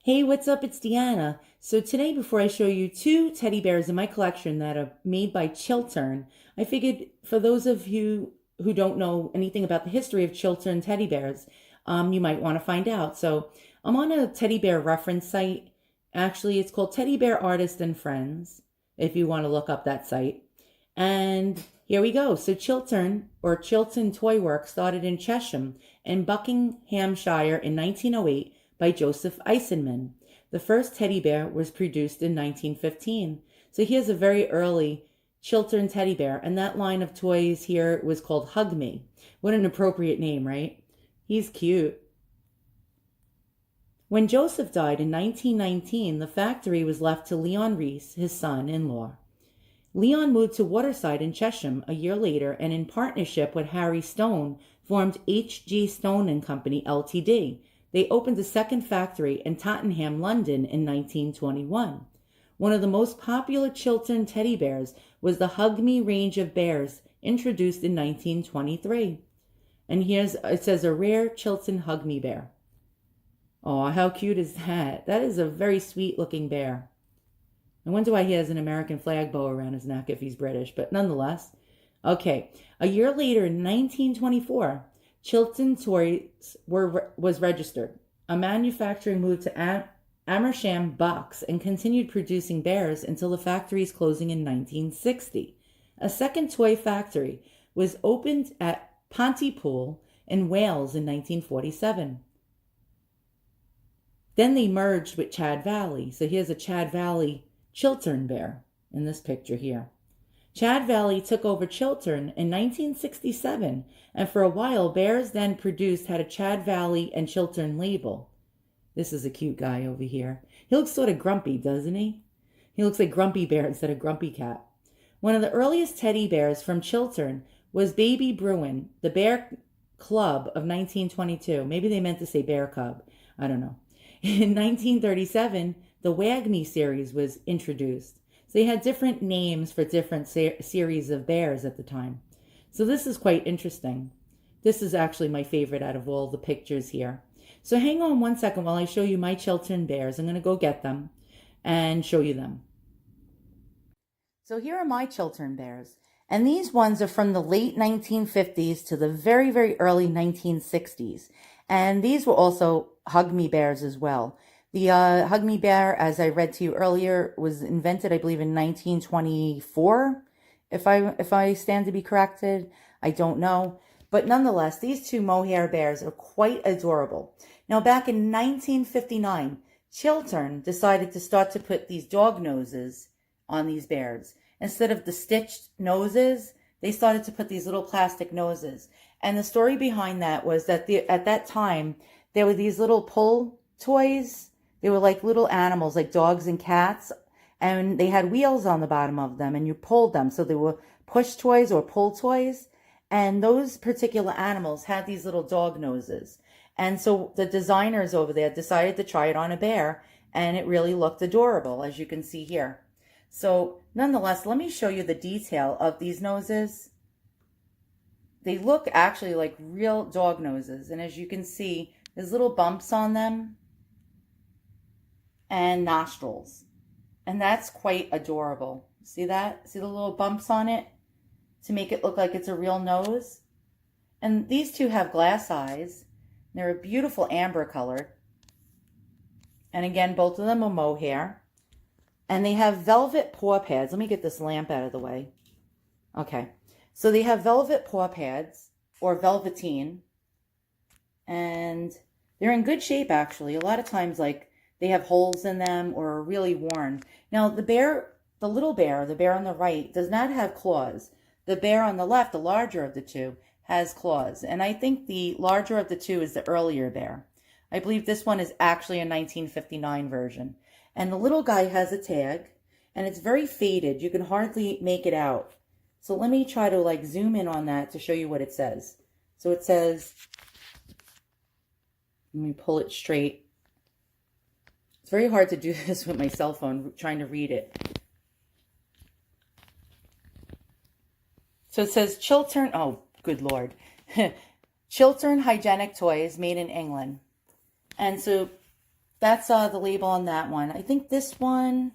Hey, what's up? It's Deanna. So today, before I show you two teddy bears in my collection that are made by Chiltern, I figured for those of you who don't know anything about the history of Chiltern teddy bears, you might want to find out. So I'm on a teddy bear reference site. Actually, it's called Teddy Bear Artist and Friends, if you want to look up that site. And here we go. So Chiltern, or Chiltern Toy Works, started in Chesham in Buckinghamshire in 1908 by Joseph Eisenman. The first teddy bear was produced in 1915. So here's a very early Chiltern teddy bear, and that line of toys here was called Hug Me. What an appropriate name, right? He's cute. When Joseph died in 1919, the factory was left to Leon Reese, his son-in-law. Leon moved to Waterside in Chesham a year later, and in partnership with Harry Stone, formed H.G. Stone and Company Ltd. They opened a second factory in Tottenham, London in 1921. One of the most popular Chiltern teddy bears was the Hug Me range of bears, introduced in 1923. And it says a rare Chiltern Hug Me bear. Oh, how cute is that? That is a very sweet looking bear. I wonder why he has an American flag bow around his neck if he's British, but nonetheless. Okay, a year later in 1924, Chiltern Toys was registered. A manufacturer moved to Amersham Box and continued producing bears until the factory's closing in 1960. A second toy factory was opened at Pontypool in Wales in 1947. Then they merged with Chad Valley. So here's a Chad Valley Chiltern bear in this picture here. Chad Valley took over Chiltern in 1967, and for a while, bears then produced had a Chad Valley and Chiltern label. This is a cute guy over here. He looks sort of grumpy, doesn't he? He looks like Grumpy Bear instead of Grumpy Cat. One of the earliest teddy bears from Chiltern was Baby Bruin, the Bear Club of 1922. Maybe they meant to say Bear Cub. I don't know. In 1937, the Wag Me series was introduced. So they had different names for different series of bears at the time. So this is quite interesting. This is actually my favorite out of all the pictures here. So hang on one second while I show you my Chiltern bears. I'm going to go get them and show you them. So here are my Chiltern bears. And these ones are from the late 1950s to the very, very early 1960s. And these were also Hug Me bears as well. The Hug Me bear, as I read to you earlier, was invented, I believe, in 1924. If I stand to be corrected, I don't know. But nonetheless, these two mohair bears are quite adorable. Now, back in 1959, Chiltern decided to start to put these dog noses on these bears. Instead of the stitched noses, they started to put these little plastic noses. And the story behind that was that at that time, there were these little pull toys. They were like little animals, like dogs and cats, and they had wheels on the bottom of them, and you pulled them. So they were push toys or pull toys, and those particular animals had these little dog noses. And so the designers over there decided to try it on a bear, and it really looked adorable, as you can see here. So nonetheless, let me show you the detail of these noses. They look actually like real dog noses, and as you can see, there's little bumps on them and nostrils, and that's quite adorable. See that? See the little bumps on it to make it look like it's a real nose? And these two have glass eyes. They're a beautiful amber color, and again, both of them are mohair, and they have velvet paw pads. Let me get this lamp out of the way. Okay, so they have velvet paw pads, or velveteen, and they're in good shape, actually. A lot of times, like, they have holes in them or are really worn. Now, the little bear, the bear on the right, does not have claws. The bear on the left, the larger of the two, has claws. And I think the larger of the two is the earlier bear. I believe this one is actually a 1959 version. And the little guy has a tag, and it's very faded. You can hardly make it out. So let me try to like zoom in on that to show you what it says. So it says, let me pull it straight. It's very hard to do this with my cell phone, trying to read it. So it says Chiltern, oh, good Lord. Chiltern Hygienic Toys made in England. And so That's the label on that one. I think this one,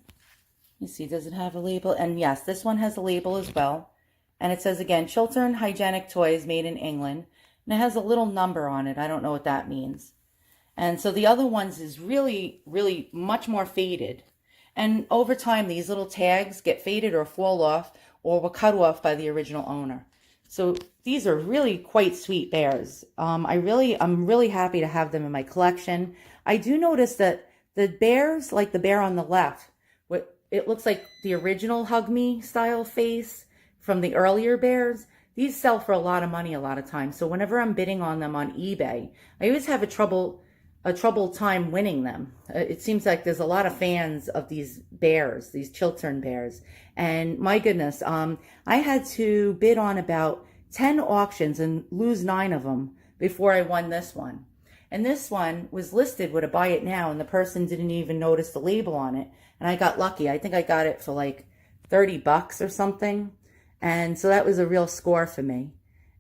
let me see, does it have a label? And yes, this one has a label as well. And it says again, Chiltern Hygienic Toys made in England. And it has a little number on it. I don't know what that means. And so the other ones is really, really much more faded. And over time, these little tags get faded or fall off or were cut off by the original owner. So these are really quite sweet bears. I'm really happy to have them in my collection. I do notice that the bears, like the bear on the left, it looks like the original Hug Me style face from the earlier bears. These sell for a lot of money a lot of times. So whenever I'm bidding on them on eBay, I always have a troubled time winning them. It seems like there's a lot of fans of these bears, these Chiltern bears. And my goodness, I had to bid on about 10 auctions and lose 9 of them before I won this one. And this one was listed with a buy it now, and the person didn't even notice the label on it. And I got lucky. I think I got it for like $30 or something. And so that was a real score for me.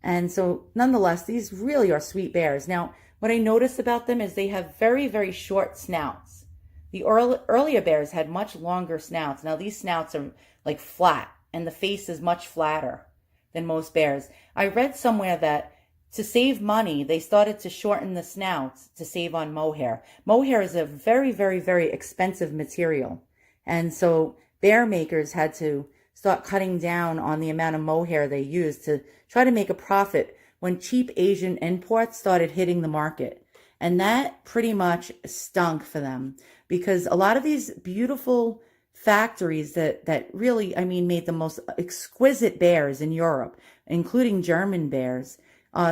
And so nonetheless, these really are sweet bears. Now, what I noticed about them is they have very, very short snouts. The earlier bears had much longer snouts. Now these snouts are like flat, and the face is much flatter than most bears. I read somewhere that to save money, they started to shorten the snouts to save on mohair. Mohair is a very, very, very expensive material. And so bear makers had to start cutting down on the amount of mohair they use to try to make a profit when cheap Asian imports started hitting the market. And that pretty much stunk for them, because a lot of these beautiful factories that really, I mean, made the most exquisite bears in Europe, including German bears,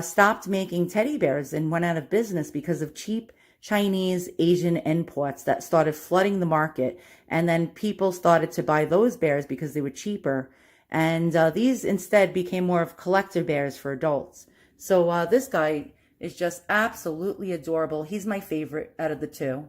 stopped making teddy bears and went out of business because of cheap Chinese Asian imports that started flooding the market. And then people started to buy those bears because they were cheaper. And these instead became more of collector bears for adults. So this guy is just absolutely adorable. He's my favorite out of the two.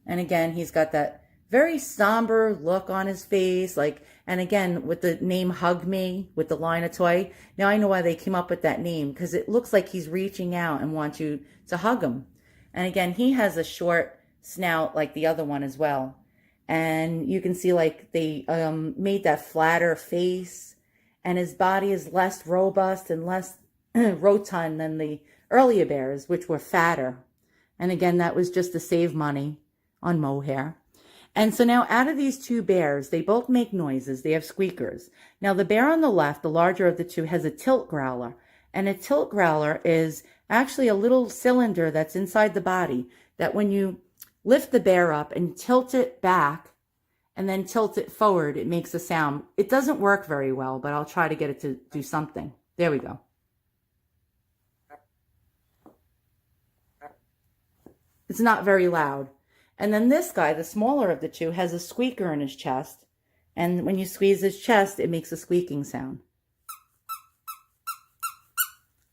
And again, he's got that very somber look on his face, and again, with the name Hug Me, with the line of toy. Now I know why they came up with that name, because it looks like he's reaching out and wants you to hug him. And again, he has a short snout like the other one as well. And you can see like they made that flatter face, and his body is less robust and less rotund than the earlier bears, which were fatter. And again, that was just to save money on mohair. And so now out of these two bears, they both make noises. They have squeakers. Now the bear on the left, the larger of the two, has a tilt growler. And a tilt growler is actually a little cylinder that's inside the body that when you lift the bear up and tilt it back and then tilt it forward, it makes a sound. It doesn't work very well, but I'll try to get it to do something. There we go. It's not very loud. And then this guy, the smaller of the two, has a squeaker in his chest. And when you squeeze his chest, it makes a squeaking sound.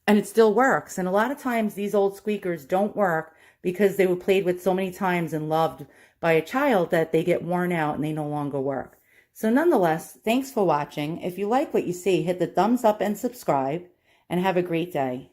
And it still works. And a lot of times these old squeakers don't work because they were played with so many times and loved by a child that they get worn out and they no longer work. So nonetheless, thanks for watching. If you like what you see, hit the thumbs up and subscribe, and have a great day.